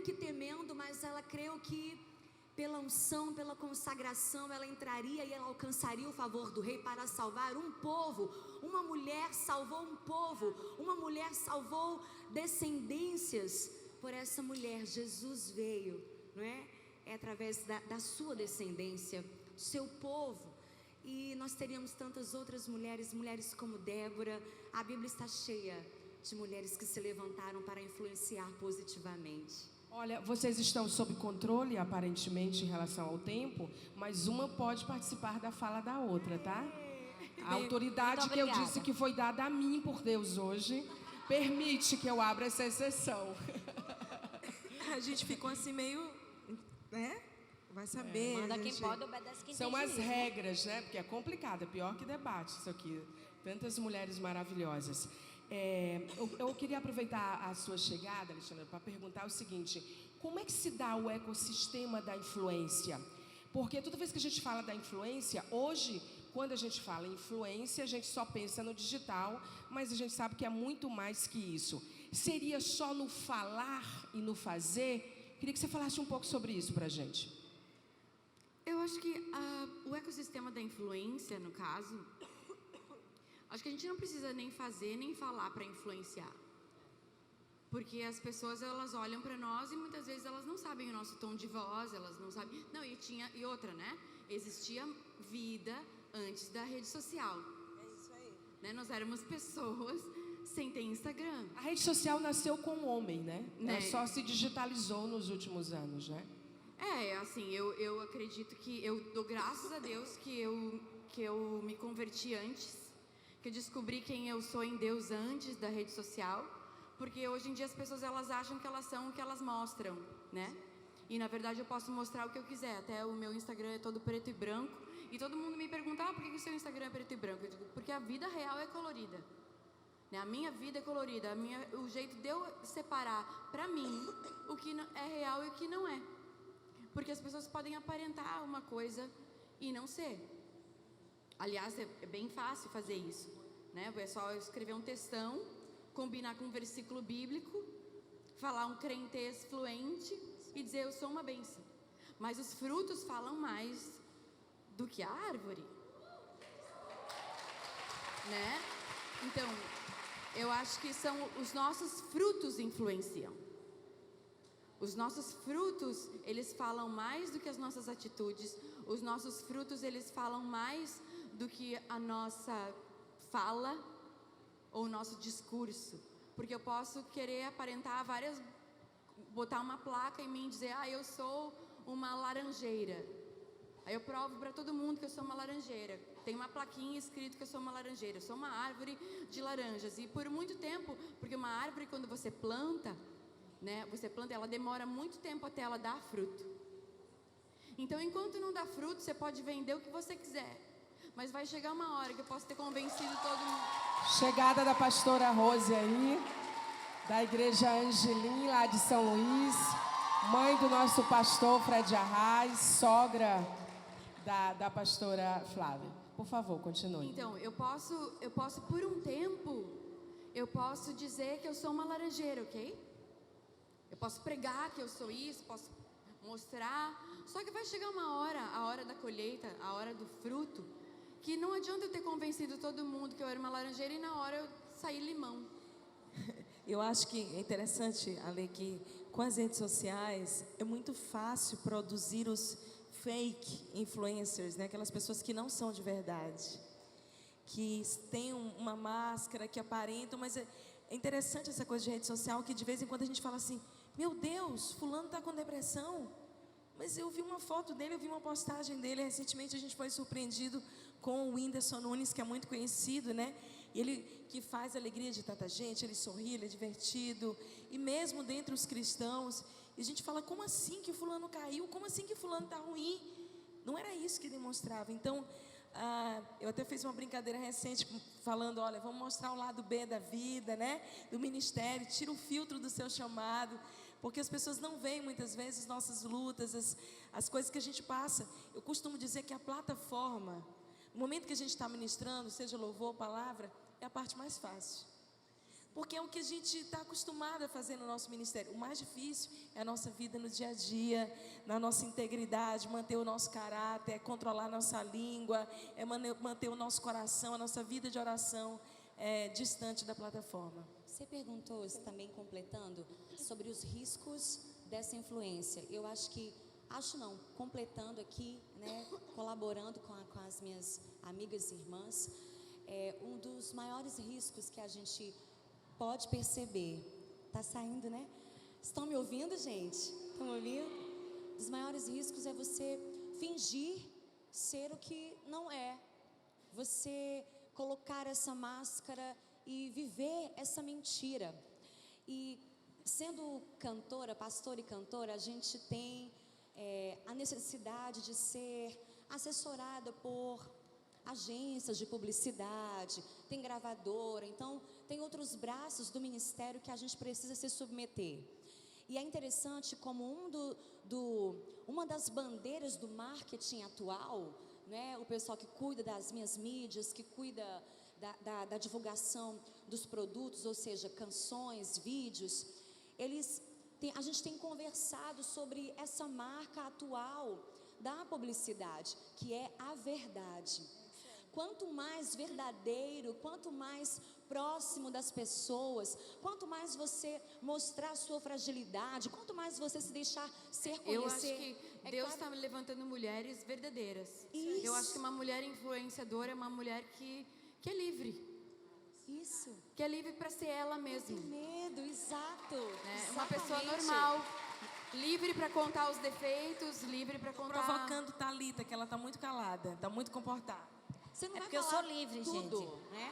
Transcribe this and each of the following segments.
que temendo, mas ela creu que pela unção, pela consagração, ela entraria e ela alcançaria o favor do rei para salvar um povo. Uma mulher salvou um povo, uma mulher salvou descendências. Por essa mulher, Jesus veio, não é? É através da sua descendência, do seu povo. E nós teríamos tantas outras mulheres, mulheres como Débora. A Bíblia está cheia de mulheres que se levantaram para influenciar positivamente. Olha, vocês estão sob controle, aparentemente, em relação ao tempo, mas uma pode participar da fala da outra, tá? A autoridade que eu disse que foi dada a mim por Deus hoje, permite que eu abra essa exceção. A gente ficou assim meio, né? Vai saber. Manda quem pode, obedece quem tem. São as regras, né? Porque é complicado, é pior que debate isso aqui. Tantas mulheres maravilhosas. Eu queria aproveitar a sua chegada, Alexandra, para perguntar o seguinte: como é que se dá o ecossistema da influência? Porque toda vez que a gente fala da influência, hoje, quando a gente fala em influência, a gente só pensa no digital, mas a gente sabe que é muito mais que isso. Seria só no falar e no fazer? Queria que você falasse um pouco sobre isso para a gente. Eu acho que o ecossistema da influência, no caso, acho que a gente não precisa nem fazer nem falar para influenciar, porque as pessoas, elas olham para nós e muitas vezes elas não sabem o nosso tom de voz, elas não sabem. Não, e outra, né? Existia vida antes da rede social. É isso aí. Né? Nós éramos pessoas sem ter Instagram. A rede social nasceu com o homem, né? Né? Ela só se digitalizou nos últimos anos, né? Assim, eu acredito que eu dou graças a Deus que eu me converti antes, que eu descobri quem eu sou em Deus antes da rede social, porque hoje em dia as pessoas, elas acham que elas são o que elas mostram, né? E na verdade eu posso mostrar o que eu quiser. Até o meu Instagram é todo preto e branco, e todo mundo me pergunta: por que o seu Instagram é preto e branco? Eu digo: porque a vida real é colorida, né? A minha vida é colorida, o jeito de eu separar para mim o que é real e o que não é. Porque as pessoas podem aparentar uma coisa e não ser. Aliás, é bem fácil fazer isso, né? É só escrever um textão, combinar com um versículo bíblico, falar um crentez fluente e dizer: eu sou uma bênção. Mas os frutos falam mais do que a árvore, né? Então, eu acho que são os nossos frutos influenciam. Os nossos frutos, eles falam mais do que as nossas atitudes. Os nossos frutos, eles falam mais do que a nossa fala ou o nosso discurso. Porque eu posso querer aparentar botar uma placa em mim e dizer: eu sou uma laranjeira. Aí eu provo para todo mundo que eu sou uma laranjeira. Tem uma plaquinha escrito que eu sou uma laranjeira. Eu sou uma árvore de laranjas. E por muito tempo, porque uma árvore, quando você planta, né? Você planta, ela demora muito tempo até ela dar fruto. Então, enquanto não dá fruto, você pode vender o que você quiser, mas vai chegar uma hora que eu posso ter convencido todo mundo. Chegada da pastora Rose aí, da igreja Angelim, lá de São Luís, mãe do nosso pastor Fred Arraes, sogra da pastora Flávia. Por favor, continue. Então, eu posso por um tempo, eu posso dizer que eu sou uma laranjeira, ok? Eu posso pregar que eu sou isso, posso mostrar. Só que vai chegar uma hora, a hora da colheita, a hora do fruto, que não adianta eu ter convencido todo mundo que eu era uma laranjeira e na hora eu sair limão. Eu acho que é interessante, Ale, que com as redes sociais é muito fácil produzir os fake influencers, né? Aquelas pessoas que não são de verdade, que têm uma máscara, que aparentam, mas é interessante essa coisa de rede social, que de vez em quando a gente fala assim: meu Deus, fulano está com depressão. Mas eu vi uma foto dele, eu vi uma postagem dele. Recentemente a gente foi surpreendido com o Whindersson Nunes, que é muito conhecido, né? Ele que faz a alegria de tanta gente, ele sorri, ele é divertido. E mesmo dentre os cristãos, a gente fala: como assim que fulano caiu? Como assim que fulano está ruim? Não era isso que demonstrava. Então, eu até fiz uma brincadeira recente falando: olha, vamos mostrar o lado B da vida, né? Do ministério, tira o filtro do seu chamado, porque as pessoas não veem muitas vezes nossas lutas, as coisas que a gente passa. Eu costumo dizer que a plataforma, no momento que a gente está ministrando, seja louvor ou palavra, é a parte mais fácil. porque é o que a gente está acostumado a fazer no nosso ministério. O mais difícil é a nossa vida no dia a dia, na nossa integridade, manter o nosso caráter, é controlar a nossa língua, é manter o nosso coração, a nossa vida de oração distante da plataforma. Você perguntou, também completando, sobre os riscos dessa influência. Eu completando aqui, né, colaborando com as minhas amigas e irmãs, um dos maiores riscos que a gente pode perceber, tá saindo, né? Estão me ouvindo, gente? Estão me ouvindo? Um dos maiores riscos é você fingir ser o que não é, você colocar essa máscara e viver essa mentira. E sendo cantora, pastora e cantora, a gente tem a necessidade de ser assessorada por agências de publicidade, tem gravadora, então tem outros braços do ministério que a gente precisa se submeter. E é interessante como uma das bandeiras do marketing atual, né, o pessoal que cuida das minhas mídias, que cuida da divulgação dos produtos, ou seja, canções, vídeos, a gente tem conversado sobre essa marca atual da publicidade, que é a verdade. Quanto mais verdadeiro, quanto mais próximo das pessoas, quanto mais você mostrar a sua fragilidade, quanto mais você se deixar ser conhecer. Eu acho que Deus está levantando mulheres verdadeiras. Isso. Eu acho que uma mulher influenciadora é uma mulher que é livre. Isso. Que é livre para ser ela mesma. Não tem medo, exato. Né? Uma pessoa normal, livre para contar os defeitos, livre para contar... Provocando Thalita, que ela está muito calada, está muito comportada. Você não vai porque eu falar sou livre, tudo, gente. né?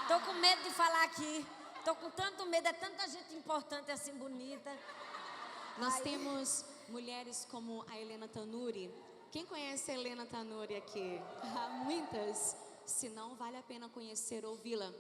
Tô com medo de falar aqui. Tô com tanto medo, é tanta gente importante assim, bonita. Nós temos mulheres como a Helena Tanuri. Quem conhece a Helena Tanuri aqui? Muitas. Se não, vale a pena conhecer, ouvi-la.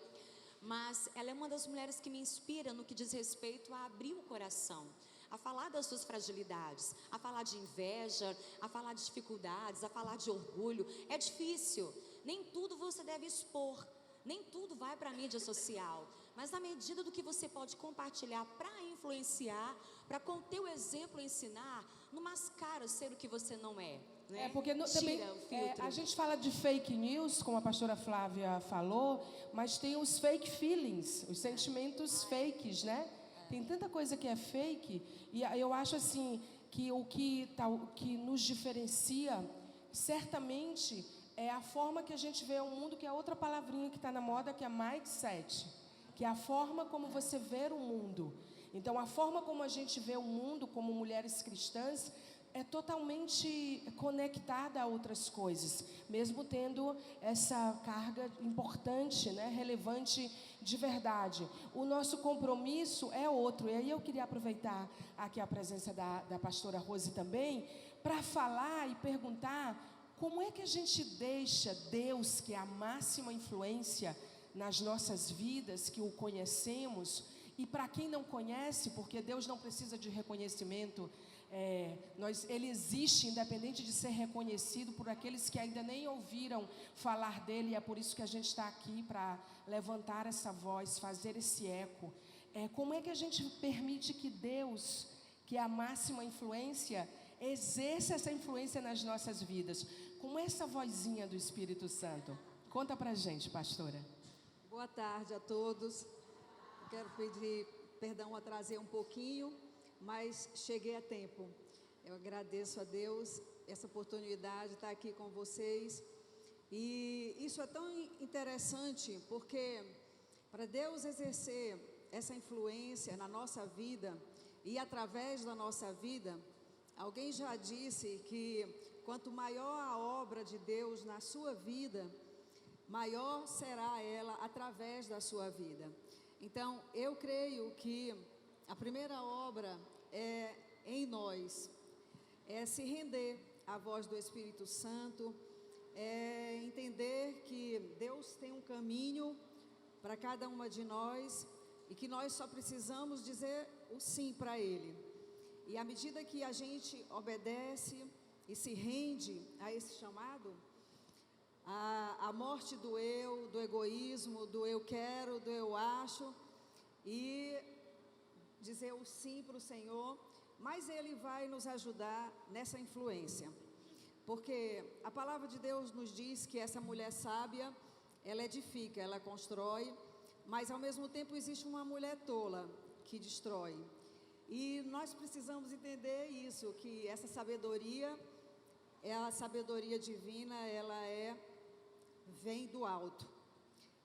Mas ela é uma das mulheres que me inspira no que diz respeito a abrir o coração, a falar das suas fragilidades, a falar de inveja, a falar de dificuldades, a falar de orgulho. É difícil. Nem tudo você deve expor, nem tudo vai para a mídia social, mas na medida do que você pode compartilhar para influenciar, para com o teu exemplo ensinar, não mascara ser o que você não é, né? Porque também Tira o filtro. a gente fala de fake news, como a pastora Flávia falou, mas tem os fake feelings, os sentimentos fakes, né? Tem tanta coisa que é fake, e eu acho assim que o que nos diferencia certamente é a forma que a gente vê o mundo, que é outra palavrinha que está na moda, que é mindset, que é a forma como você vê o mundo. Então, a forma como a gente vê o mundo como mulheres cristãs é totalmente conectada a outras coisas, mesmo tendo essa carga importante, né, relevante de verdade. O nosso compromisso é outro, e aí eu queria aproveitar aqui a presença da pastora Rose também, para falar e perguntar como é que a gente deixa Deus, que é a máxima influência nas nossas vidas, que o conhecemos, e para quem não conhece, porque Deus não precisa de reconhecimento, ele existe independente de ser reconhecido por aqueles que ainda nem ouviram falar dele, e é por isso que a gente está aqui para levantar essa voz, fazer esse eco. Como é que a gente permite que Deus, que é a máxima influência, exerça essa influência nas nossas vidas, com essa vozinha do Espírito Santo? Conta pra gente, pastora. Boa tarde a todos. Quero pedir perdão, atrasei um pouquinho, mas cheguei a tempo. Eu agradeço a Deus essa oportunidade de estar aqui com vocês. E isso é tão interessante, porque para Deus exercer essa influência na nossa vida e através da nossa vida, alguém já disse que quanto maior a obra de Deus na sua vida, maior será ela através da sua vida. Então, eu creio que a primeira obra é em nós, é se render à voz do Espírito Santo, é entender que Deus tem um caminho para cada uma de nós e que nós só precisamos dizer o sim para Ele. E à medida que a gente obedece e se rende a esse chamado, a morte do eu, do egoísmo, do eu quero, do eu acho, e dizer o sim para o Senhor, mas Ele vai nos ajudar nessa influência. Porque a palavra de Deus nos diz que essa mulher sábia, ela edifica, ela constrói, mas ao mesmo tempo existe uma mulher tola que destrói. E nós precisamos entender isso, que essa sabedoria é a sabedoria divina, vem do alto.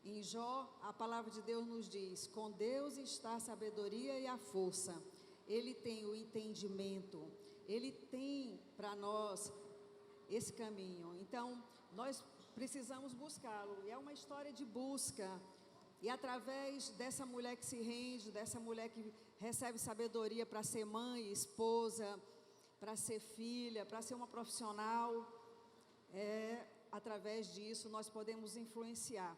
Em Jó, a palavra de Deus nos diz: com Deus está a sabedoria e a força. Ele tem o entendimento, Ele tem para nós esse caminho. Então, nós precisamos buscá-lo. E é uma história de busca. E através dessa mulher que se rende, dessa mulher que recebe sabedoria para ser mãe, esposa, para ser filha, para ser uma profissional, através disso nós podemos influenciar.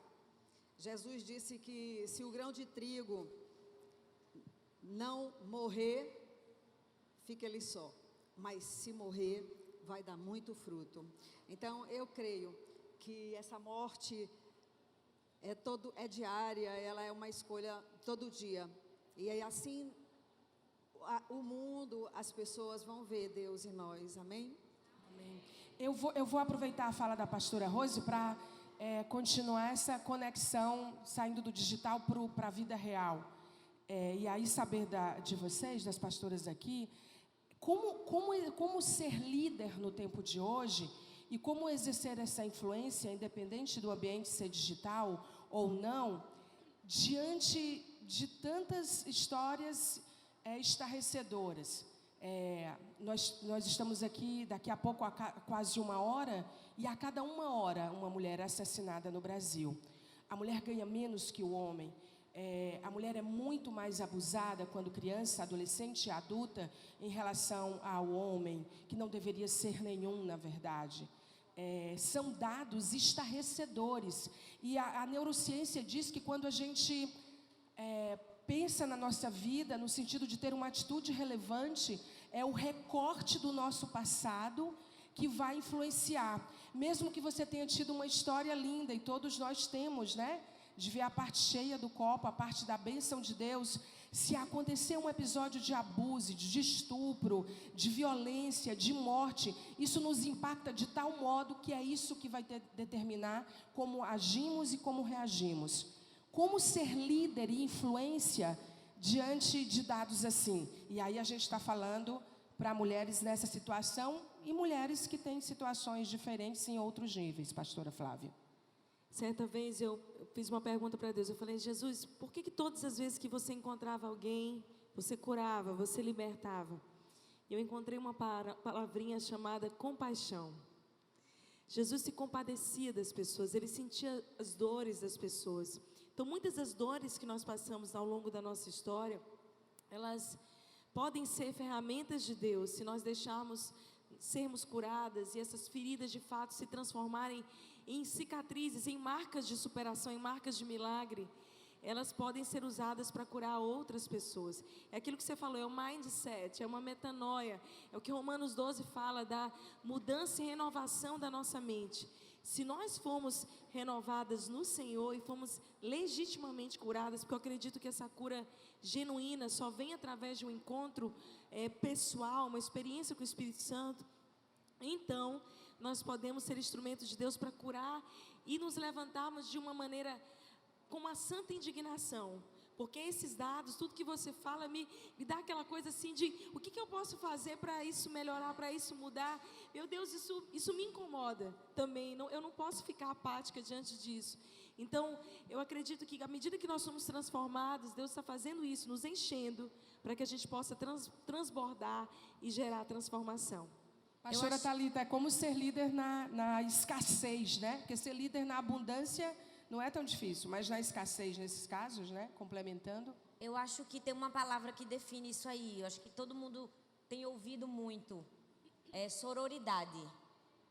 Jesus disse que se o grão de trigo não morrer, fica ele só, mas se morrer, vai dar muito fruto. Então eu creio que essa morte é diária, ela é uma escolha todo dia. E aí assim o mundo, as pessoas vão ver Deus em nós, amém? Amém. Eu vou aproveitar a fala da pastora Rose para continuar essa conexão, saindo do digital para a vida real. E aí saber de vocês, das pastoras aqui, como ser líder no tempo de hoje e como exercer essa influência, independente do ambiente ser digital ou não, diante de tantas histórias estarrecedoras. Nós estamos aqui daqui a pouco há quase 1 hora, e a cada 1 hora uma mulher é assassinada no Brasil. A mulher ganha menos que o homem. A mulher é muito mais abusada quando criança, adolescente e adulta em relação ao homem, que não deveria ser nenhum, na verdade. São dados estarrecedores. E a neurociência diz que quando a gente pensa na nossa vida, no sentido de ter uma atitude relevante, é o recorte do nosso passado que vai influenciar. Mesmo que você tenha tido uma história linda, e todos nós temos, né? De ver a parte cheia do copo, a parte da bênção de Deus. Se acontecer um episódio de abuso, de estupro, de violência, de morte, isso nos impacta de tal modo que é isso que vai determinar como agimos e como reagimos. Como ser líder e influência diante de dados assim? E aí a gente está falando para mulheres nessa situação e mulheres que têm situações diferentes em outros níveis, pastora Flávia. Certa vez eu fiz uma pergunta para Deus. Eu falei: Jesus, por que todas as vezes que você encontrava alguém, você curava, você libertava? Eu encontrei uma palavrinha chamada compaixão. Jesus se compadecia das pessoas, Ele sentia as dores das pessoas. Então, muitas das dores que nós passamos ao longo da nossa história, elas podem ser ferramentas de Deus, se nós deixarmos sermos curadas e essas feridas de fato se transformarem em cicatrizes, em marcas de superação, em marcas de milagre. Elas podem ser usadas para curar outras pessoas. É aquilo que você falou, é o mindset, é uma metanoia. É o que Romanos 12 fala da mudança e renovação da nossa mente. Se nós formos renovadas no Senhor e formos legitimamente curadas, porque eu acredito que essa cura genuína só vem através de um encontro pessoal, uma experiência com o Espírito Santo, então nós podemos ser instrumentos de Deus para curar e nos levantarmos de uma maneira com uma santa indignação. Porque esses dados, tudo que você fala, me dá aquela coisa assim de o que eu posso fazer para isso melhorar, para isso mudar. Meu Deus, isso me incomoda também. Eu não posso ficar apática diante disso. Então, eu acredito que à medida que nós somos transformados, Deus está fazendo isso, nos enchendo, para que a gente possa transbordar e gerar transformação. Pastora Thalita, é como ser líder na escassez, né? Porque ser líder na abundância não é tão difícil, mas na escassez, nesses casos, né? Complementando. Eu acho que tem uma palavra que define isso aí. Eu acho que todo mundo tem ouvido muito. É sororidade.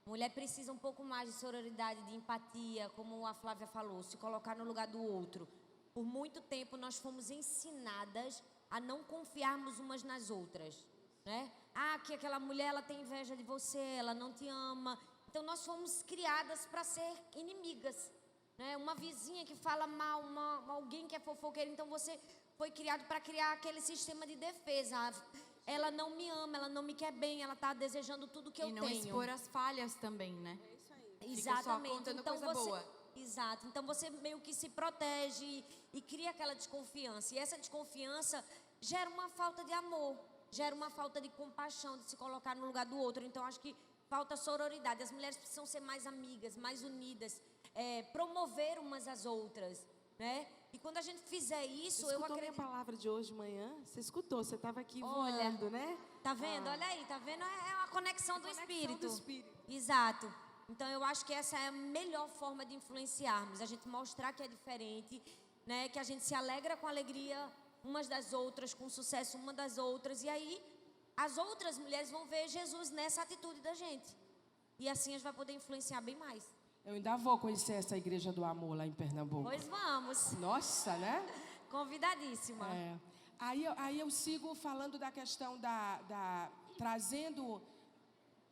Mulher precisa um pouco mais de sororidade, de empatia, como a Flávia falou, se colocar no lugar do outro. Por muito tempo nós fomos ensinadas a não confiarmos umas nas outras, né? Que aquela mulher, ela tem inveja de você, ela não te ama. Então nós fomos criadas para ser inimigas. Uma vizinha que fala mal, alguém que é fofoqueira, então você foi criado para criar aquele sistema de defesa. Ela não me ama, ela não me quer bem, ela está desejando tudo que eu tenho. E não expor as falhas também, né? Exatamente. Fica só contando coisa boa. Exato. Então você meio que se protege e cria aquela desconfiança. E essa desconfiança gera uma falta de amor, gera uma falta de compaixão, de se colocar no lugar do outro. Então acho que falta sororidade. As mulheres precisam ser mais amigas, mais unidas, promover umas às outras, né? E quando a gente fizer isso, Você eu escutou acredito. minha palavra de hoje de manhã? Você escutou, você estava aqui Olha, voando, né? Tá vendo? Olha aí, tá vendo? É uma conexão do espírito. do espírito. Exato. Então eu acho que essa é a melhor forma de influenciarmos, a gente mostrar que é diferente, né? Que a gente se alegra com a alegria umas das outras, com o sucesso uma das outras, e aí as outras mulheres vão ver Jesus nessa atitude da gente. E assim a gente vai poder influenciar bem mais. Eu ainda vou conhecer essa igreja do amor lá em Pernambuco. Pois vamos. Nossa, né? Convidadíssima. Aí eu sigo falando da questão trazendo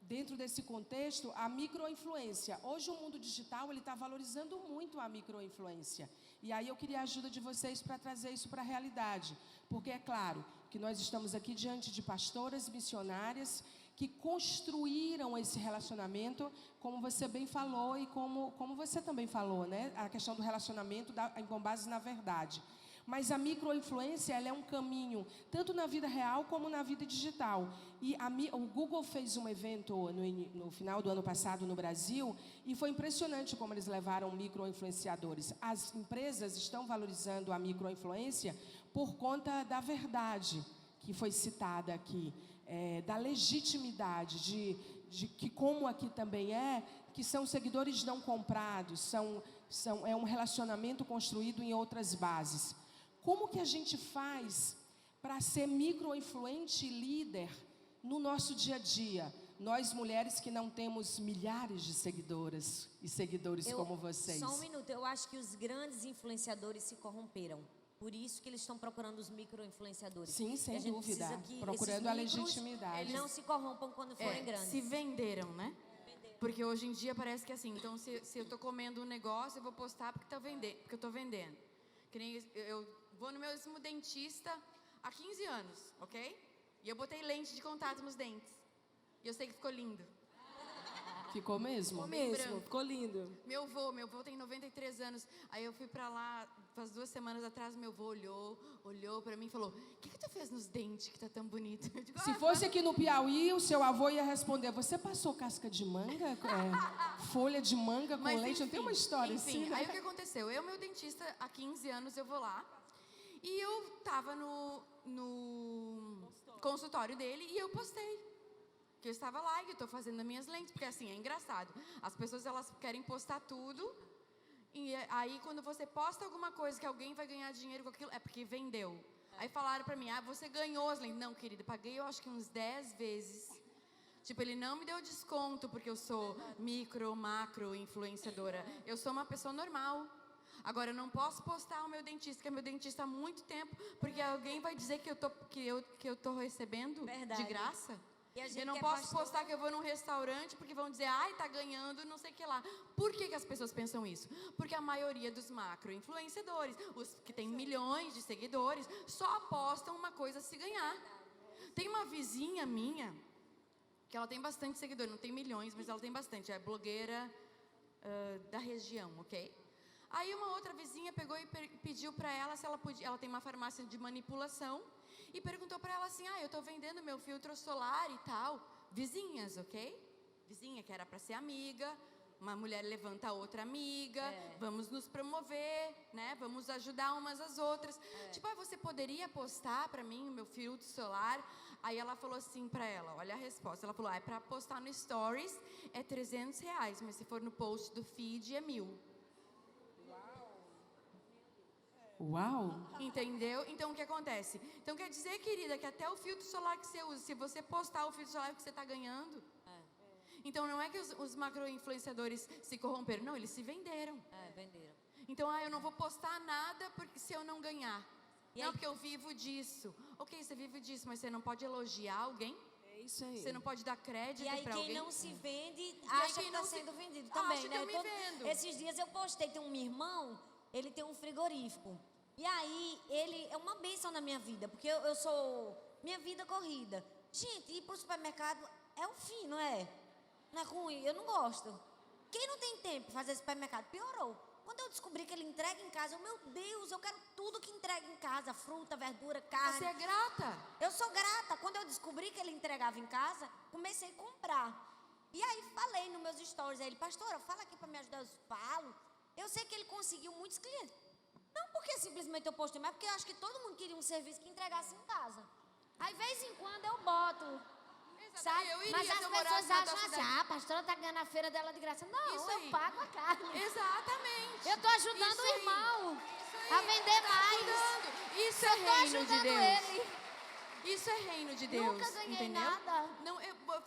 dentro desse contexto a microinfluência. Hoje o mundo digital ele está valorizando muito a microinfluência. E aí eu queria a ajuda de vocês para trazer isso para a realidade. Porque é claro que nós estamos aqui diante de pastoras missionárias que construíram esse relacionamento, como você bem falou e como você também falou, né? A questão do relacionamento com base na verdade. Mas a microinfluência, ela é um caminho, tanto na vida real como na vida digital. E o Google fez um evento no final do ano passado no Brasil, e foi impressionante como eles levaram microinfluenciadores. As empresas estão valorizando a microinfluência por conta da verdade, que foi citada aqui, da legitimidade, de que como aqui também que são seguidores não comprados, é um relacionamento construído em outras bases. Como que a gente faz para ser microinfluente e líder no nosso dia a dia? Nós, mulheres que não temos milhares de seguidoras e seguidores como vocês. Só um minuto, eu acho que os grandes influenciadores se corromperam. Por isso que eles estão procurando os micro-influenciadores. Sim, sem E a gente dúvida. precisa que Procurando a esses micros, legitimidade. eles não se corrompam quando forem grandes. Se venderam, né? Porque hoje em dia parece que assim, então se eu tô comendo um negócio, eu vou postar porque eu tô vendendo. Que nem eu vou no mesmo dentista há 15 anos, ok? E eu botei lente de contato nos dentes. E eu sei que ficou lindo. Ficou mesmo? Ficou bem mesmo, branco. ficou lindo. Meu avô tem 93 anos. Aí eu fui pra lá, faz 2 semanas atrás, meu avô olhou pra mim e falou: o que tu fez nos dentes que tá tão bonito? Eu digo, Se fosse aqui no Piauí, o seu avô ia responder: você passou casca de manga, folha de manga com Mas, leite? Não tem uma história assim, né? Aí o que aconteceu? Meu dentista, há 15 anos, eu vou lá. E eu tava no consultório dele e eu postei. Que eu estava lá e eu estou fazendo as minhas lentes. Porque assim, é engraçado. As pessoas, elas querem postar tudo. E aí, quando você posta alguma coisa que alguém vai ganhar dinheiro com aquilo, é porque vendeu. Aí falaram pra mim: você ganhou as lentes. Não, querida, paguei eu acho que uns 10 vezes. Tipo, ele não me deu desconto porque eu sou micro, macro influenciadora. Eu sou uma pessoa normal. Agora, eu não posso postar o meu dentista, que é meu dentista há muito tempo, porque alguém vai dizer que eu tô recebendo Verdade. de graça. E a gente Eu não que é posso pastor- postar que eu vou num restaurante, porque vão dizer: ai, tá ganhando, não sei o que lá. Por que as pessoas pensam isso? Porque a maioria dos macro-influenciadores, os que têm milhões de seguidores, só postam uma coisa se ganhar. Tem uma vizinha minha, que ela tem bastante seguidores, não tem milhões, mas ela tem bastante, é blogueira da região, ok? Aí uma outra vizinha pegou e pediu para ela se ela podia, ela tem uma farmácia de manipulação, e perguntou para ela assim: eu tô vendendo meu filtro solar e tal. Vizinhas, ok? Vizinha que era para ser amiga, uma mulher levanta a outra amiga, vamos nos promover, né? Vamos ajudar umas às outras. Tipo, você poderia postar para mim o meu filtro solar? Aí ela falou assim para ela, olha a resposta, ela falou: para postar no Stories é R$300, mas se for no post do feed é 1.000. Uau! Entendeu? Então, o que acontece? Então, quer dizer, querida, que até o filtro solar que você usa, se você postar o filtro solar que você está ganhando. Então, não é que os macro-influenciadores se corromperam. Não, eles se venderam. venderam. Então, eu não vou postar nada se eu não ganhar. E não, aí? porque eu vivo disso. Ok, você vive disso, mas você não pode elogiar alguém? É isso aí. Você não pode dar crédito E aí para quem alguém? não se vende aí acha quem que está não se- sendo vendido acha também, que né? eu me vendo. Esses dias eu postei, tem um irmão, ele tem um frigorífico. E aí, ele é uma bênção na minha vida, porque eu sou... Minha vida corrida. Gente, ir pro supermercado é o fim, não é? Não é ruim, eu não gosto. Quem não tem tempo para fazer supermercado? Piorou. Quando eu descobri que ele entrega em casa, meu Deus, eu quero tudo que entrega em casa. Fruta, verdura, carne. Você é grata? Eu sou grata. Quando eu descobri que ele entregava em casa, comecei a comprar. E aí falei nos meus stories a ele, pastora, fala aqui para me ajudar. Eu falo. Eu sei que ele conseguiu muitos clientes. Não porque simplesmente eu postei, mas porque eu acho que todo mundo queria um serviço que entregasse em casa. Aí, de vez em quando, eu boto. Sabe? Eu iria Mas se as eu pessoas morasse na acham tua assim, cidade. a pastora tá ganhando a feira dela de graça. Não, Isso eu aí. pago a carne. Exatamente. Eu tô ajudando Isso o aí. irmão Isso a aí. vender Tá mais. ajudando. Isso Eu é tô reino de ajudando Deus. ele. Isso é reino de Deus. Nunca ganhei entendeu? nada. Não,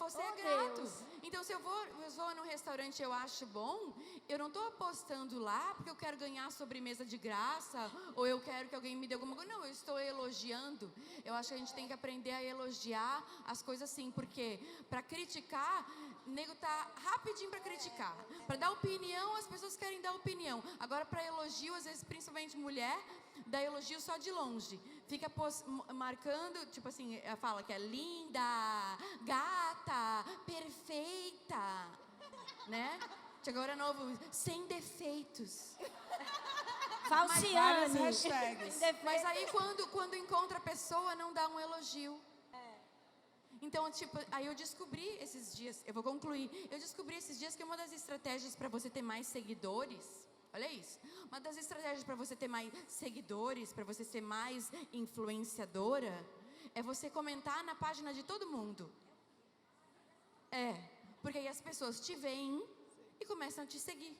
você é Oh, grato. Deus. Então, se eu vou num restaurante e eu acho bom, eu não estou apostando lá porque eu quero ganhar sobremesa de graça ou eu quero que alguém me dê alguma coisa. Não, eu estou elogiando. Eu acho que a gente tem que aprender a elogiar as coisas assim, porque para criticar, o nego tá rapidinho para criticar. Para dar opinião, as pessoas querem dar opinião. Agora, para elogio, às vezes, principalmente mulher, dá elogio só de longe. Fica marcando, tipo assim, fala que é linda, gata, perfeita, né? Agora novo, sem defeitos. Várias Falciane. hashtags. Mas aí quando encontra a pessoa, não dá um elogio. Então, tipo, aí eu descobri esses dias, eu vou concluir, eu descobri esses dias que uma das estratégias para você ter mais seguidores, olha isso, uma das estratégias para você ter mais seguidores, para você ser mais influenciadora, é você comentar na página de todo mundo. Porque aí as pessoas te veem e começam a te seguir.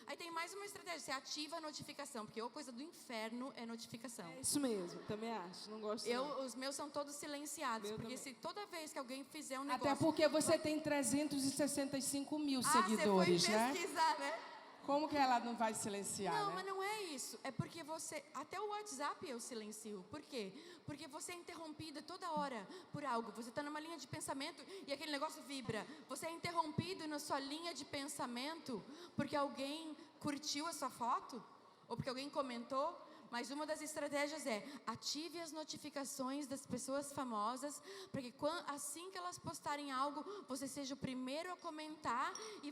Aí tem mais uma estratégia, você ativa a notificação, porque a coisa do inferno é notificação. É isso mesmo, também acho. Não gosto não. Os meus são todos silenciados, Meu porque também. se toda vez que alguém fizer um negócio... Até porque você tem 365 mil seguidores, você foi né? pesquisar, né? Como que ela não vai silenciar, Não, né? mas não é isso. É porque você... Até o WhatsApp eu silencio. Por quê? Porque você é interrompida toda hora por algo. Você está numa linha de pensamento e aquele negócio vibra. Você é interrompido na sua linha de pensamento porque alguém curtiu a sua foto? Ou porque alguém comentou? Mas uma das estratégias é ative as notificações das pessoas famosas, para que assim que elas postarem algo, você seja o primeiro a comentar e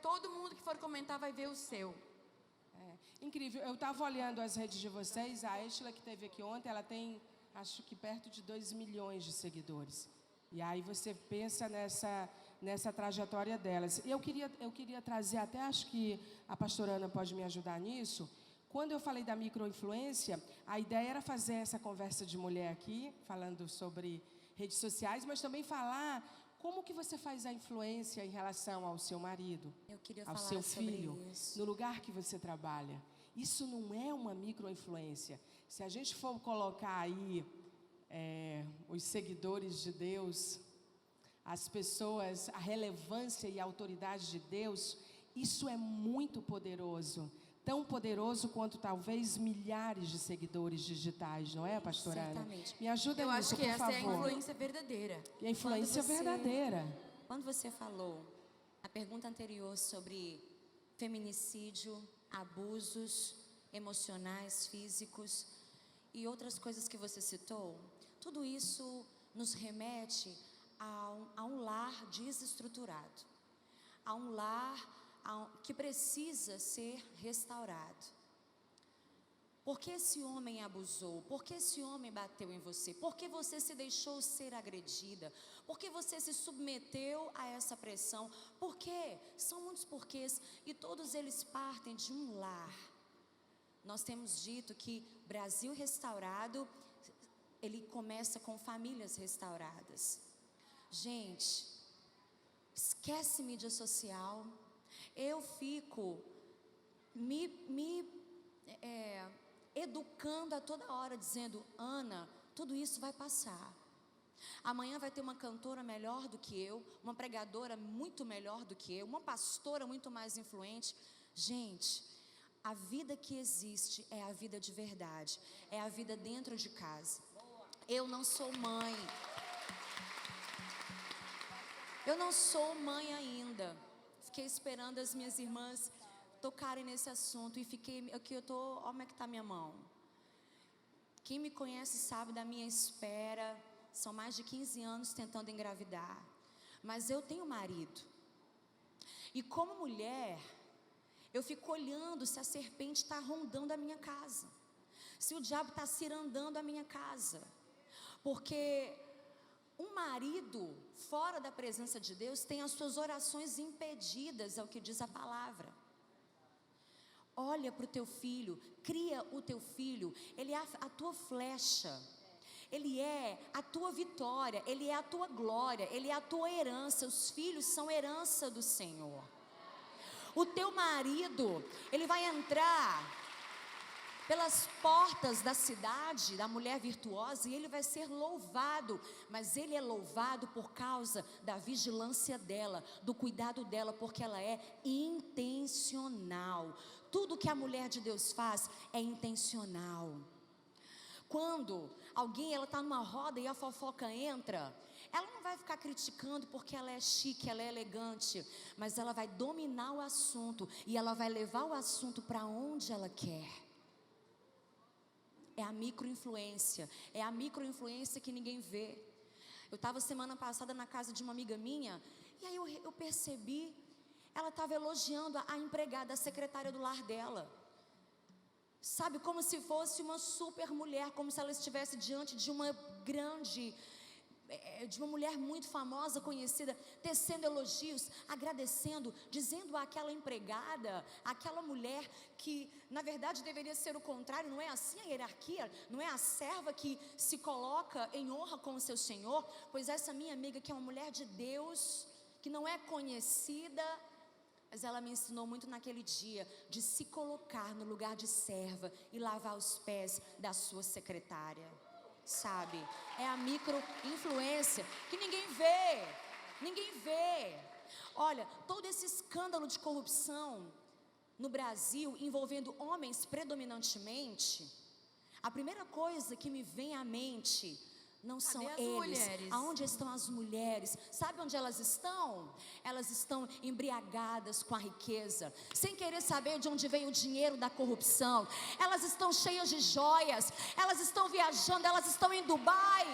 todo mundo que for comentar vai ver o seu. Incrível. Eu estava olhando as redes de vocês. A Estela, que esteve aqui ontem, ela tem, acho que perto de 2 milhões de seguidores. E aí você pensa nessa trajetória delas. E eu queria trazer, até acho que a pastora Ana pode me ajudar nisso. Quando eu falei da microinfluência, a ideia era fazer essa conversa de mulher aqui, falando sobre redes sociais, mas também falar como que você faz a influência em relação ao seu marido, Eu queria ao falar seu sobre filho, isso. no lugar que você trabalha. Isso não é uma microinfluência. Se a gente for colocar aí os seguidores de Deus, as pessoas, a relevância e a autoridade de Deus, isso é muito poderoso. Tão poderoso quanto talvez milhares de seguidores digitais, não é, pastora Ana? Certamente. Me ajuda Eu nisso, acho que por essa favor. é a influência verdadeira. E a influência Quando você- verdadeira. Quando você falou a pergunta anterior sobre feminicídio, abusos emocionais, físicos e outras coisas que você citou, tudo isso nos remete a um lar desestruturado, a um lar que precisa ser restaurado. Por que esse homem abusou? Por que esse homem bateu em você? Por que você se deixou ser agredida? Por que você se submeteu a essa pressão? Por quê? São muitos porquês e todos eles partem de um lar. Nós temos dito que Brasil restaurado, ele começa com famílias restauradas. Gente, esquece mídia social. Eu fico educando a toda hora, dizendo, Ana, tudo isso vai passar. Amanhã vai ter uma cantora melhor do que eu, uma pregadora muito melhor do que eu, uma pastora muito mais influente. Gente, a vida que existe é a vida de verdade, é a vida dentro de casa. Eu não sou mãe. Eu não sou mãe ainda. Fiquei esperando as minhas irmãs tocarem nesse assunto e fiquei, aqui eu tô, olha como é que tá minha mão. Quem me conhece sabe da minha espera. São mais de 15 anos tentando engravidar. Mas eu tenho marido. E como mulher, eu fico olhando se a serpente está rondando a minha casa, se o diabo está cirandando a minha casa. Porque um marido fora da presença de Deus tem as suas orações impedidas, é o que diz a palavra. Olha para o teu filho, cria o teu filho, ele é a tua flecha, ele é a tua vitória, ele é a tua glória, ele é a tua herança. Os filhos são herança do Senhor. O teu marido, ele vai entrar pelas portas da cidade, da mulher virtuosa, e ele vai ser louvado, mas ele é louvado por causa da vigilância dela, do cuidado dela, porque ela é intencional. Tudo que a mulher de Deus faz é intencional. Quando alguém, ela está numa roda e a fofoca entra, ela não vai ficar criticando porque ela é chique, ela é elegante, mas ela vai dominar o assunto e ela vai levar o assunto para onde ela quer. É a microinfluência, é a microinfluência que ninguém vê. Eu estava semana passada na casa de uma amiga minha, e aí eu percebi, ela estava elogiando a empregada, a secretária do lar dela. Sabe, como se fosse uma super mulher, como se ela estivesse diante de uma grande, de uma mulher muito famosa, conhecida, tecendo elogios, agradecendo, dizendo àquela empregada, àquela mulher que na verdade deveria ser o contrário. Não é assim a hierarquia, não é a serva que se coloca em honra com o seu senhor. Pois essa minha amiga, que é uma mulher de Deus, que não é conhecida, mas ela me ensinou muito naquele dia de se colocar no lugar de serva e lavar os pés da sua secretária. Sabe, é a micro-influência que ninguém vê. Olha, todo esse escândalo de corrupção no Brasil, envolvendo homens predominantemente, a primeira coisa que me vem à mente não são eles. Mulheres? Aonde estão as mulheres? Sabe onde elas estão? Elas estão embriagadas com a riqueza, sem querer saber de onde vem o dinheiro da corrupção. Elas estão cheias de joias, elas estão viajando, elas estão em Dubai,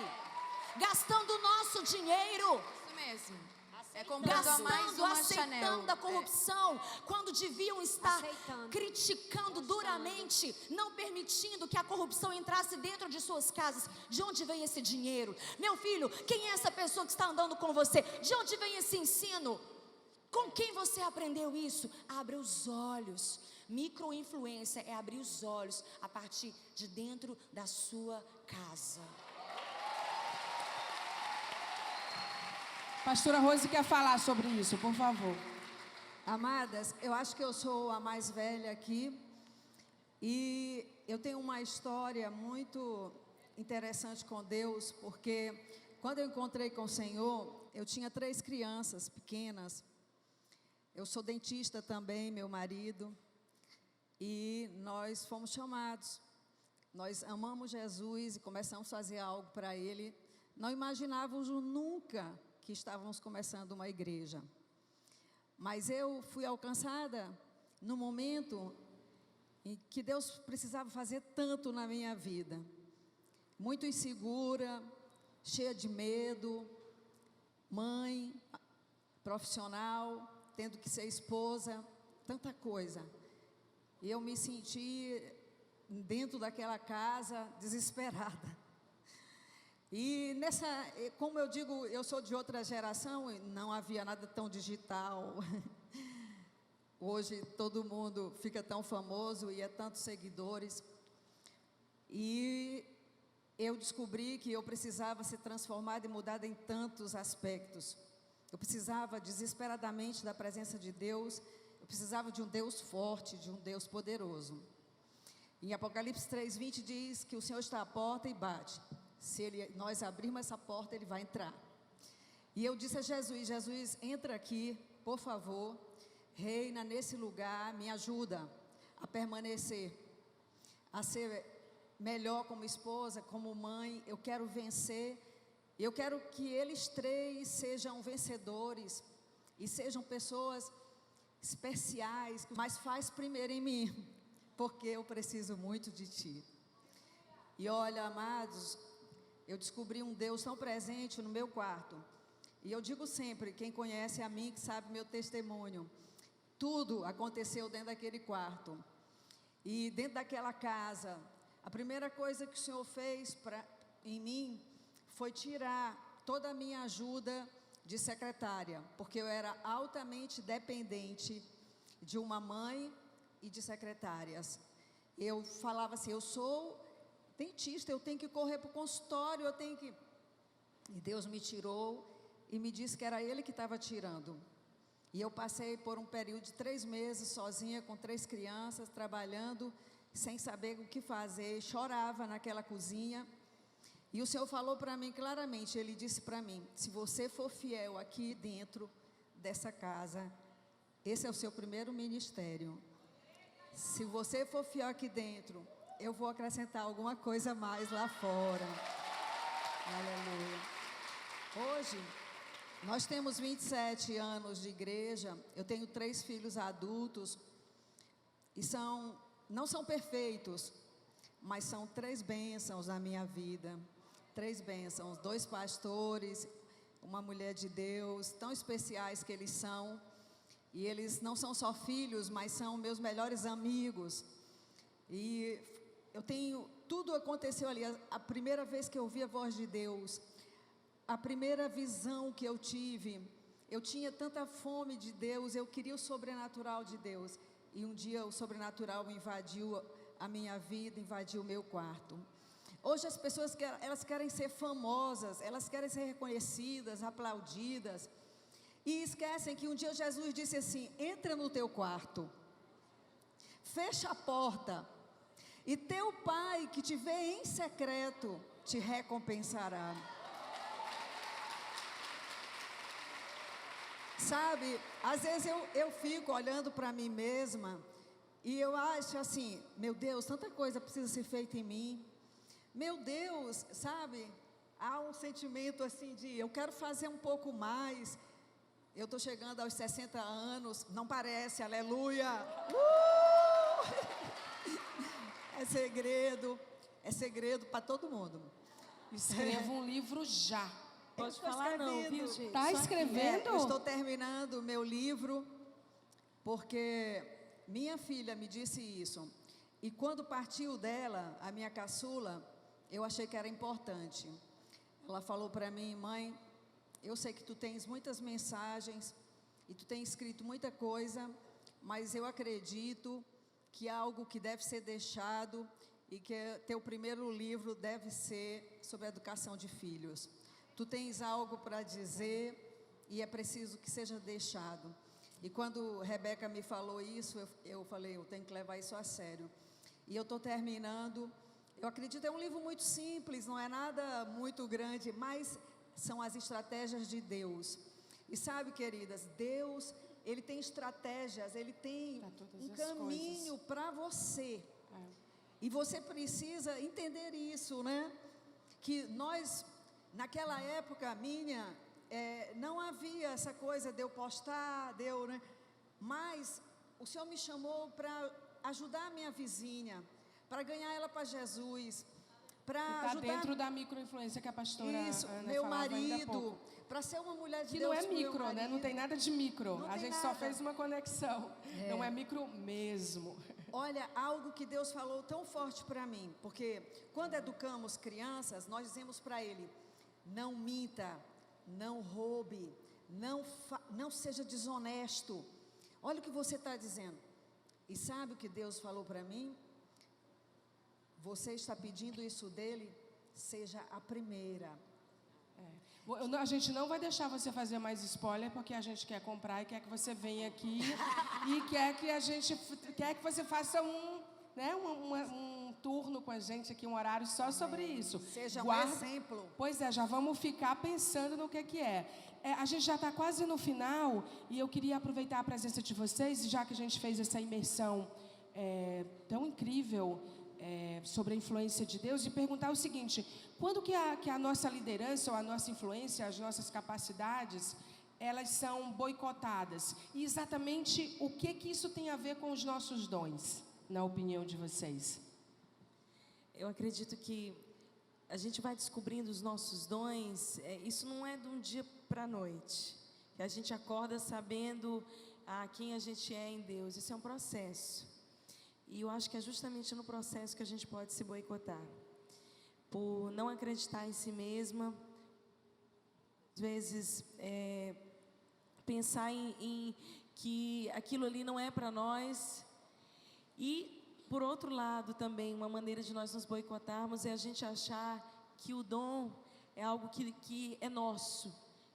gastando o nosso dinheiro. Isso mesmo. É comprando a mais Gastando, uma aceitando Chanel. a corrupção, quando deviam estar Aceitando. criticando duramente, não permitindo que a corrupção entrasse dentro de suas casas. De onde vem esse dinheiro? Meu filho, quem é essa pessoa que está andando com você? De onde vem esse ensino? Com quem você aprendeu isso? Abra os olhos. Microinfluência é abrir os olhos a partir de dentro da sua casa. Pastora Rose quer falar sobre isso, por favor. Amadas, eu acho que eu sou a mais velha aqui e eu tenho uma história muito interessante com Deus, porque quando eu encontrei com o Senhor, eu tinha 3 crianças pequenas. Eu sou dentista também, meu marido, e nós fomos chamados. Nós amamos Jesus e começamos a fazer algo para Ele. Não imaginávamos nunca que estávamos começando uma igreja. Mas eu fui alcançada no momento em que Deus precisava fazer tanto na minha vida. Muito insegura, cheia de medo, mãe, profissional, tendo que ser esposa, tanta coisa. E eu me senti dentro daquela casa desesperada. E como eu digo, eu sou de outra geração, não havia nada tão digital. Hoje todo mundo fica tão famoso e é tantos seguidores. E eu descobri que eu precisava ser transformada e mudada em tantos aspectos. Eu precisava desesperadamente da presença de Deus. Eu precisava de um Deus forte, de um Deus poderoso. Em Apocalipse 3:20 diz que o Senhor está à porta e bate. Se nós abrirmos essa porta, Ele vai entrar. E eu disse a Jesus: Jesus, entra aqui, por favor, reina nesse lugar, me ajuda a permanecer, a ser melhor como esposa, como mãe. Eu quero vencer, eu quero que eles 3 sejam vencedores e sejam pessoas especiais, mas faz primeiro em mim, porque eu preciso muito de Ti. E olha, amados, eu descobri um Deus tão presente no meu quarto. E eu digo sempre, quem conhece a mim, que sabe meu testemunho, tudo aconteceu dentro daquele quarto. E dentro daquela casa, a primeira coisa que o Senhor fez em mim foi tirar toda a minha ajuda de secretária, porque eu era altamente dependente de uma mãe e de secretárias. Eu falava assim, eu sou dentista, eu tenho que correr para o consultório, eu tenho que... E Deus me tirou e me disse que era Ele que estava tirando. E eu passei por um período de 3 meses sozinha, com 3 crianças, trabalhando, sem saber o que fazer, chorava naquela cozinha. E o Senhor falou para mim claramente, Ele disse para mim, se você for fiel aqui dentro dessa casa, esse é o seu primeiro ministério. Se você for fiel aqui dentro, eu vou acrescentar alguma coisa a mais lá fora. Aleluia. Hoje, nós temos 27 anos de igreja, eu tenho 3 filhos adultos, e não são perfeitos, mas são 3 bênçãos na minha vida. 3 bênçãos, 2 pastores, uma mulher de Deus, tão especiais que eles são. E eles não são só filhos, mas são meus melhores amigos. E tudo aconteceu ali. A primeira vez que eu ouvi a voz de Deus, a primeira visão que eu tive, eu tinha tanta fome de Deus, eu queria o sobrenatural de Deus. E um dia o sobrenatural invadiu a minha vida, invadiu o meu quarto. Hoje as pessoas elas querem ser famosas, elas querem ser reconhecidas, aplaudidas. E esquecem que um dia Jesus disse assim, entra no teu quarto, fecha a porta, e teu pai que te vê em secreto, te recompensará. Sabe, às vezes eu fico olhando para mim mesma, e eu acho assim, meu Deus, tanta coisa precisa ser feita em mim. Meu Deus, sabe, há um sentimento assim de, eu quero fazer um pouco mais. Eu estou chegando aos 60 anos, não parece, aleluia! É segredo para todo mundo. Escreva um livro já. Pode falar não, viu, gente? Está escrevendo? Eu estou terminando o meu livro, porque minha filha me disse isso. E quando partiu dela, a minha caçula, eu achei que era importante. Ela falou para mim, mãe, eu sei que tu tens muitas mensagens e tu tens escrito muita coisa, mas eu acredito que há algo que deve ser deixado e que teu primeiro livro deve ser sobre a educação de filhos. Tu tens algo para dizer e é preciso que seja deixado. E quando Rebeca me falou isso, eu falei, eu tenho que levar isso a sério. E eu estou terminando. Eu acredito que é um livro muito simples, não é nada muito grande, mas são as estratégias de Deus. E sabe, queridas, Deus, Ele tem estratégias, Ele tem um caminho para você. E você precisa entender isso, né? Que nós, naquela época minha, não havia essa coisa de eu postar, né? Mas o Senhor me chamou para ajudar a minha vizinha, para ganhar ela para Jesus, para ajudar... dentro da microinfluência que a pastora Isso, Ana meu falava ainda há marido, pouco. para ser uma mulher de Que Deus. não é micro, né? Não tem nada de micro. Não A tem gente nada. só fez uma conexão. Não é micro mesmo. Olha, algo que Deus falou tão forte para mim, porque quando educamos crianças, nós dizemos para ele, não minta, não roube, não seja desonesto. Olha o que você está dizendo. E sabe o que Deus falou para mim? Você está pedindo isso dele? Seja a primeira. A gente não vai deixar você fazer mais spoiler, porque a gente quer comprar e quer que você venha aqui e quer que você faça um turno com a gente aqui, um horário só sobre isso. Seja um exemplo. Pois é, já vamos ficar pensando no que é. A gente já está quase no final e eu queria aproveitar a presença de vocês, já que a gente fez essa imersão tão incrível sobre a influência de Deus, e perguntar o seguinte: quando que a nossa liderança ou a nossa influência, as nossas capacidades, elas são boicotadas? E exatamente o que isso tem a ver com os nossos dons, na opinião de vocês? eu acredito que a gente vai descobrindo os nossos dons, isso não é de um dia para a noite. Que a gente acorda sabendo quem a gente é em Deus. Isso é um processo. E eu acho que é justamente no processo que a gente pode se boicotar. Por não acreditar em si mesma, às vezes pensar em que aquilo ali não é para nós. E, por outro lado, também, uma maneira de nós nos boicotarmos é a gente achar que o dom é algo que é nosso,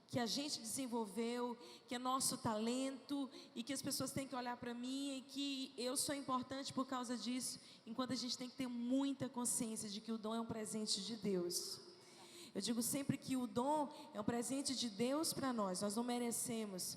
que a gente desenvolveu, que é nosso talento e que as pessoas têm que olhar para mim e que eu sou importante por causa disso, enquanto a gente tem que ter muita consciência de que o dom é um presente de Deus. Eu digo sempre que o dom é um presente de Deus para nós não merecemos.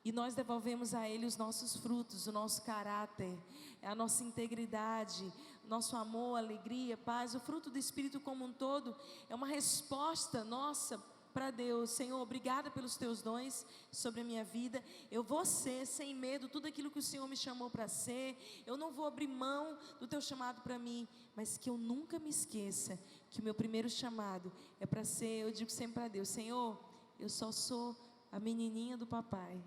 E nós devolvemos a Ele os nossos frutos, o nosso caráter, a nossa integridade, nosso amor, alegria, paz. O fruto do Espírito como um todo é uma resposta nossa para Deus. Senhor, obrigada pelos teus dons sobre a minha vida. Eu vou ser, sem medo, tudo aquilo que o Senhor me chamou para ser. Eu não vou abrir mão do teu chamado para mim, mas que eu nunca me esqueça que o meu primeiro chamado é para ser, eu digo sempre para Deus, Senhor, eu só sou a menininha do papai.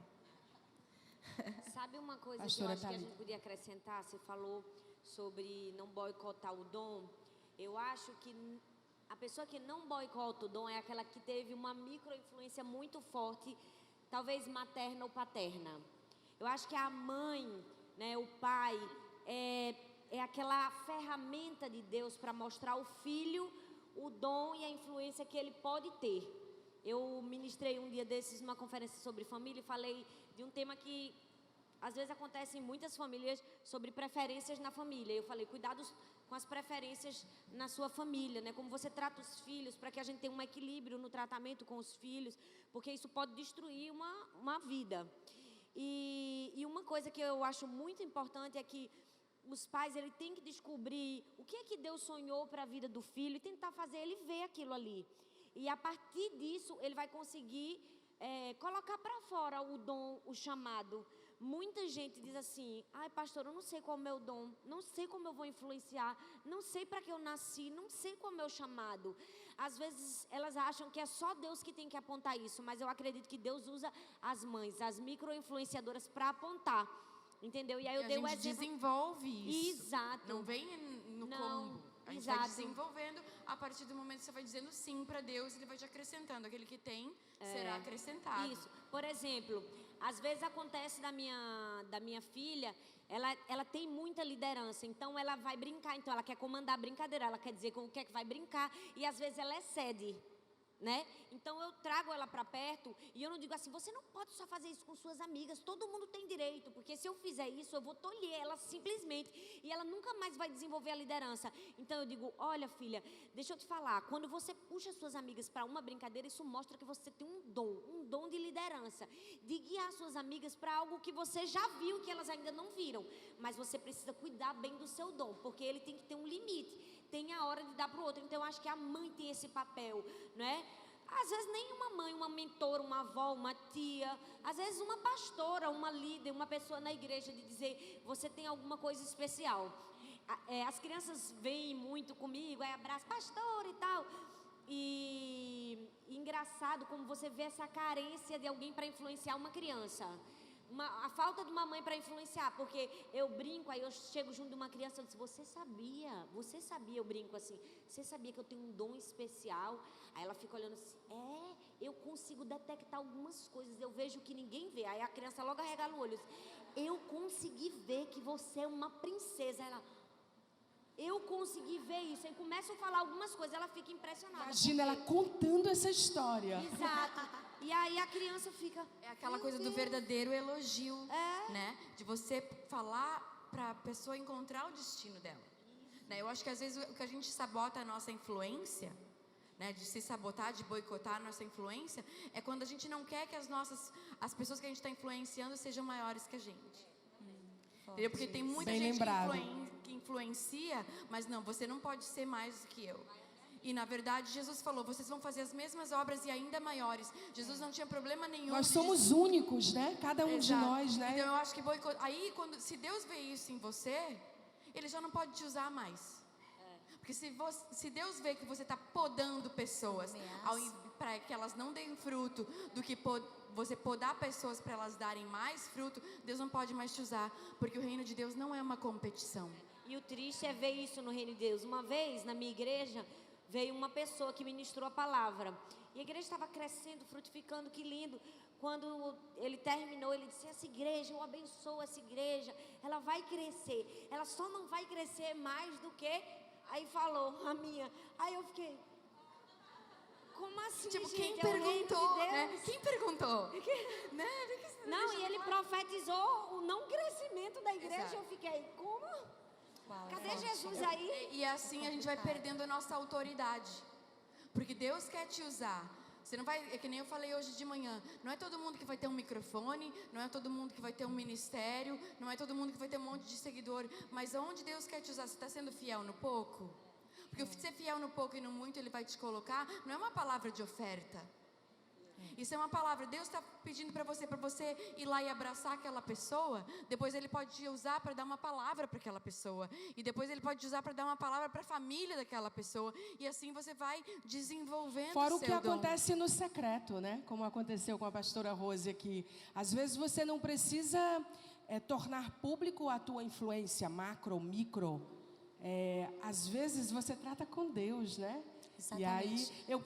Sabe uma coisa Pastora que eu acho que a Thalita. gente podia acrescentar? Você falou sobre não boicotar o dom. Eu acho que a pessoa que não boicota o dom é aquela que teve uma micro-influência muito forte, talvez materna ou paterna. Eu acho que a mãe, né, o pai, é aquela ferramenta de Deus para mostrar ao filho o dom e a influência que ele pode ter. Eu ministrei um dia desses numa conferência sobre família e falei de um tema que às vezes acontece em muitas famílias, sobre preferências na família. Eu falei, cuidado com as preferências na sua família, né? Como você trata os filhos, para que a gente tenha um equilíbrio no tratamento com os filhos, porque isso pode destruir uma vida. E uma coisa que eu acho muito importante é que os pais, ele tem que descobrir o que é que Deus sonhou para a vida do filho e tentar fazer ele ver aquilo ali. E a partir disso, ele vai conseguir colocar para fora o dom, o chamado. Muita gente diz assim, ai pastor, eu não sei qual é o meu dom, não sei como eu vou influenciar, não sei para que eu nasci, não sei qual é o meu chamado. Às vezes elas acham que é só Deus que tem que apontar isso, mas eu acredito que Deus usa as mães, as micro-influenciadoras para apontar, entendeu? E aí eu dei um a gente exemplo. desenvolve isso. Exato. Não vem no combo. A gente vai desenvolvendo, a partir do momento que você vai dizendo sim para Deus, Ele vai te acrescentando. Aquele que tem, será acrescentado. Isso. Por exemplo, às vezes acontece da minha filha, ela tem muita liderança, então ela vai brincar, então ela quer comandar a brincadeira, ela quer dizer com o que é que vai brincar, e às vezes ela excede, né? Então eu trago ela para perto e eu não digo assim, você não pode só fazer isso com suas amigas, todo mundo tem direito, porque se eu fizer isso eu vou tolher ela simplesmente e ela nunca mais vai desenvolver a liderança. Então eu digo, olha filha, deixa eu te falar, quando você puxa suas amigas para uma brincadeira, isso mostra que você tem um dom de liderança, de guiar suas amigas para algo que você já viu que elas ainda não viram, mas você precisa cuidar bem do seu dom, porque ele tem que ter um limite. Tem a hora de dar para o outro. Então eu acho que a mãe tem esse papel, não é? Às vezes nem uma mãe, uma mentora, uma avó, uma tia, às vezes uma pastora, uma líder, uma pessoa na igreja, de dizer, você tem alguma coisa especial. As crianças vêm muito comigo, aí abraço, pastor e tal. E engraçado como você vê essa carência de alguém para influenciar uma criança. A falta de uma mãe para influenciar, porque eu brinco, aí eu chego junto de uma criança e digo, você sabia, eu brinco assim, você sabia que eu tenho um dom especial? Aí ela fica olhando assim, eu consigo detectar algumas coisas, eu vejo que ninguém vê. Aí a criança logo arregala o olho, eu consegui ver que você é uma princesa. Ela, eu consegui ver isso. Aí começam a falar algumas coisas, ela fica impressionada. Imagina ela contando essa história. Exato. E aí a criança fica... É aquela coisa do verdadeiro elogio, né? De você falar para a pessoa encontrar o destino dela. Né? Eu acho que às vezes o que a gente sabota a nossa influência, né? De se sabotar, de boicotar a nossa influência, é quando a gente não quer que as pessoas que a gente está influenciando sejam maiores que a gente. Entendeu? Porque tem muita Bem gente lembrado. que influencia, mas não, você não pode ser mais do que eu. E na verdade Jesus falou, vocês vão fazer as mesmas obras e ainda maiores. Jesus não tinha problema nenhum. Nós somos únicos, né? Cada um de nós, né? Então eu acho que se Deus vê isso em você, Ele já não pode te usar mais. Porque se Deus vê que você está podando pessoas, para que elas não deem fruto, do que você podar pessoas para elas darem mais fruto, Deus não pode mais te usar, porque o reino de Deus não é uma competição. E o triste é ver isso no reino de Deus. Uma vez, na minha igreja, veio uma pessoa que ministrou a palavra. E a igreja estava crescendo, frutificando, que lindo. Quando ele terminou, ele disse: essa igreja, eu abençoo essa igreja, ela vai crescer. Ela só não vai crescer mais do que... Aí falou, a minha. Aí eu fiquei... Como assim, Tipo, gente? quem É o reino de perguntou, Deus. né? Quem perguntou? Né? Não, e ele profetizou o não crescimento da igreja. Exato. Eu fiquei, como? Cadê forte, Jesus aí? E assim a gente vai perdendo a nossa autoridade. Porque Deus quer te usar. Você não vai, é que nem eu falei hoje de manhã, não é todo mundo que vai ter um microfone, não é todo mundo que vai ter um ministério, não é todo mundo que vai ter um monte de seguidor, mas onde Deus quer te usar, você está sendo fiel no pouco? Porque ser fiel no pouco e no muito Ele vai te colocar, não é uma palavra de oferta. Isso é uma palavra, Deus está pedindo para você ir lá e abraçar aquela pessoa. Depois Ele pode te usar para dar uma palavra para aquela pessoa. E depois Ele pode te usar para dar uma palavra para a família daquela pessoa. E assim você vai desenvolvendo Fora o o que seu dom. acontece no secreto, né? Como aconteceu com a pastora Rose aqui. Às vezes você não precisa tornar público a tua influência, macro ou micro. Às vezes você trata com Deus, né? Exatamente. E aí,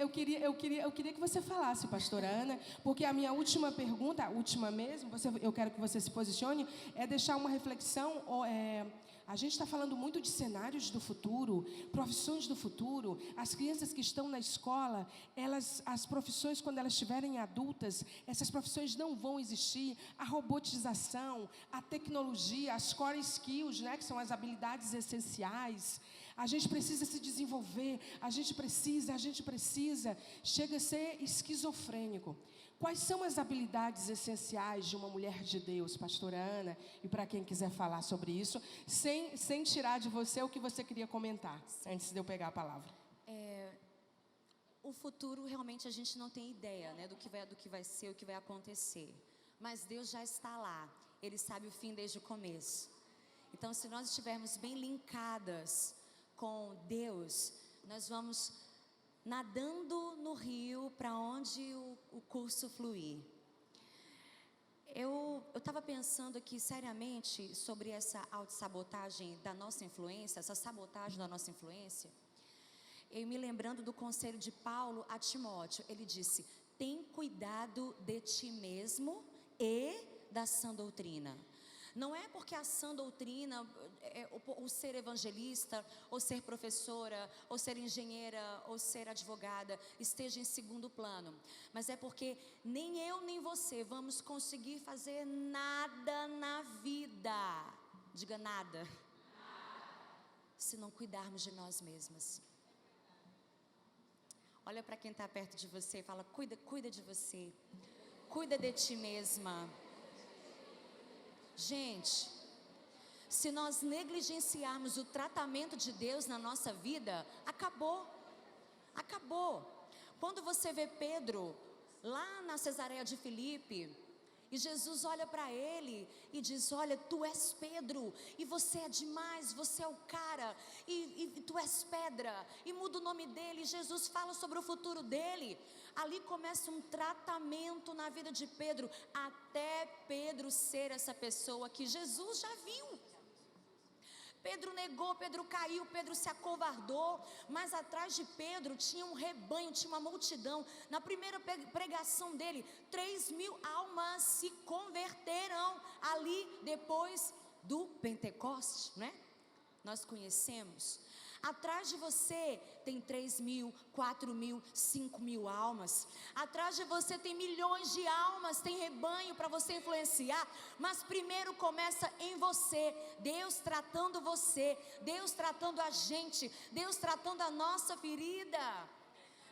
eu queria que você falasse, pastora Ana, porque a minha última pergunta, a última mesmo, eu quero que você se posicione, é deixar uma reflexão. A gente está falando muito de cenários do futuro, profissões do futuro. As crianças que estão na escola, as profissões, quando elas estiverem adultas, essas profissões não vão existir. A robotização, a tecnologia, as core skills, né, que são as habilidades essenciais. A gente precisa se desenvolver, a gente precisa, chega a ser esquizofrênico. Quais são as habilidades essenciais de uma mulher de Deus, pastora Ana? E para quem quiser falar sobre isso, sem tirar de você o que você queria comentar, antes de eu pegar a palavra. O futuro, realmente, a gente não tem ideia, né, do que vai ser, o que vai acontecer. Mas Deus já está lá. Ele sabe o fim desde o começo. Então, se nós estivermos bem linkadas com Deus, nós vamos nadando no rio para onde o curso fluir. Eu estava pensando aqui seriamente sobre essa autossabotagem da nossa influência, essa sabotagem da nossa influência. Eu me lembrando do conselho de Paulo a Timóteo. Ele disse: tem cuidado de ti mesmo e da sã doutrina. Não é porque a sã doutrina, o ser evangelista, ou ser professora, ou ser engenheira, ou ser advogada, esteja em segundo plano. Mas é porque nem eu nem você vamos conseguir fazer nada na vida. Diga nada. Se não cuidarmos de nós mesmas. Olha para quem está perto de você e fala: cuida de você. Cuida de ti mesma. Gente, se nós negligenciarmos o tratamento de Deus na nossa vida, acabou. Quando você vê Pedro lá na Cesareia de Filipe, e Jesus olha para ele e diz: olha, tu és Pedro, e você é demais, você é o cara, e tu és pedra, e muda o nome dele. E Jesus fala sobre o futuro dele. Ali começa um tratamento na vida de Pedro, até Pedro ser essa pessoa que Jesus já viu. Pedro negou, Pedro caiu, Pedro se acovardou, mas atrás de Pedro tinha um rebanho, tinha uma multidão. Na primeira pregação dele, 3.000 almas se converteram ali depois do Pentecostes, né? Nós conhecemos. Atrás de você tem 3.000, 4.000, 5.000 almas. Atrás de você tem milhões de almas, tem rebanho para você influenciar. Mas primeiro começa em você. Deus tratando você, Deus tratando a gente, Deus tratando a nossa ferida.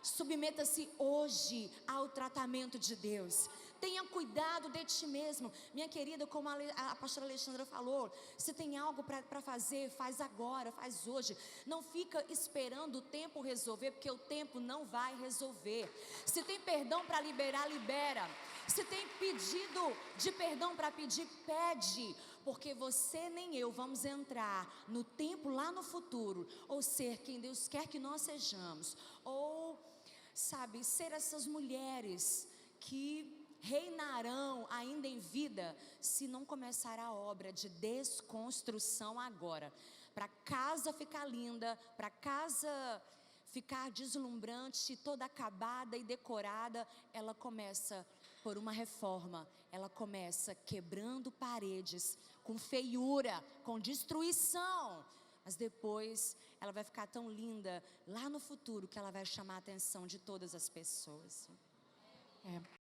Submeta-se hoje ao tratamento de Deus. Tenha cuidado de ti mesmo. Minha querida, como a pastora Alexandra falou, se tem algo para fazer, faz agora, faz hoje. Não fica esperando o tempo resolver, porque o tempo não vai resolver. Se tem perdão para liberar, libera. Se tem pedido de perdão para pedir, pede. porque você nem eu vamos entrar no tempo lá no futuro, ou ser quem Deus quer que nós sejamos, ou, sabe, ser essas mulheres que reinarão ainda em vida, se não começar a obra de desconstrução agora, para a casa ficar linda, para a casa ficar deslumbrante, toda acabada e decorada. Ela começa por uma reforma, ela começa quebrando paredes, com feiura, com destruição, mas depois ela vai ficar tão linda lá no futuro que ela vai chamar a atenção de todas as pessoas.